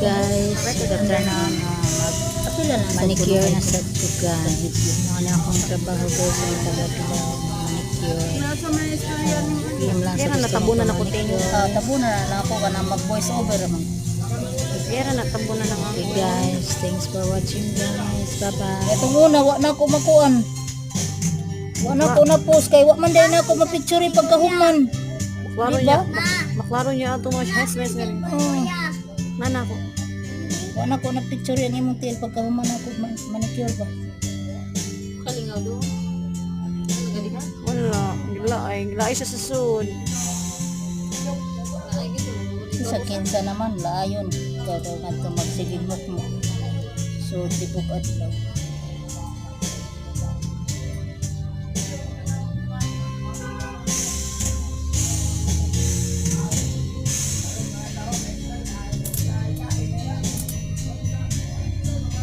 guys, ganda na manicure na sa guys. Mga na akong trabaho guys, ang taga-taga manicure. Film lang sa gusto natabunan ng ako manicure. tabunan na ako ka na mag voice over man. Pero natabunan na ako. Okay guys, thanks for watching guys. Bye bye. Ito muna, wa na ako makuan. Wa na ako na post kay wa man dahil na ako mapicture pagkahuman. Maklaro Diba? niya. Maklaro niya ato mo stress nga. Mana ko. Wa na ako na picture ang imong tail pagkahuman ako manicure ba. Kalingaw do. Wala. Gila ay sa sud. Sa kinsa naman laayon kada ngadto magsigimot mo. So tibok adlaw.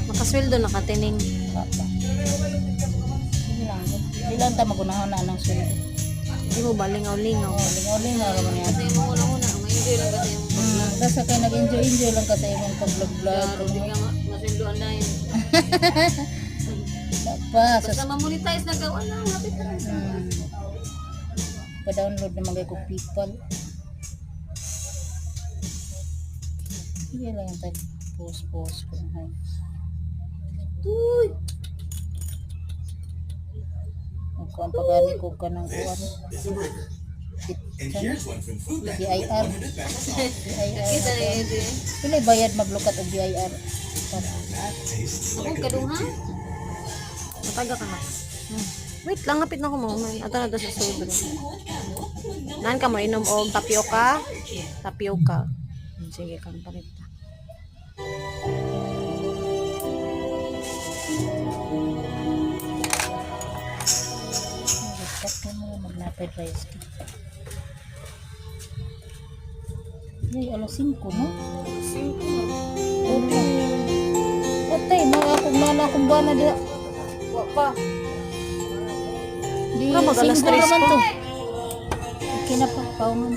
Makasweldo na katining. Papa. Ilang ta magunahon na ng sulit. Di mo ba lingaw-lingaw? Lingaw-lingaw naman yan. Kasi mo una, ma-enjoy lang kasi yung Basta kayo nag-enjoy lang kasi yung pag-vlog-vlog. hindi ka masunduan na yun. Pa, Basta ma-monetize na ka, wala, hapit na lang. pa-download naman kayo kung people. Sige lang yung type post ko na hay. Uy! Magkuhan pagani ko ka ng kuhan. BIR. Kita na yun eh. Pila bayad maglukat og BIR. Huwag ka doon ha? Mataga ka na. Wait lang, hapit na ko mo. Ato na to sa sud. Nan ka mo inom og tapioca? Tapioca. Sige kang palit. Kat ka mo magnapay rice ka. Ay, alas 5 no? 5 okay. Atay, mga akong nana akong bana diha. Wa pa. Di, Mag alas 5 3 naman pa. to. Okay na pa, paungan.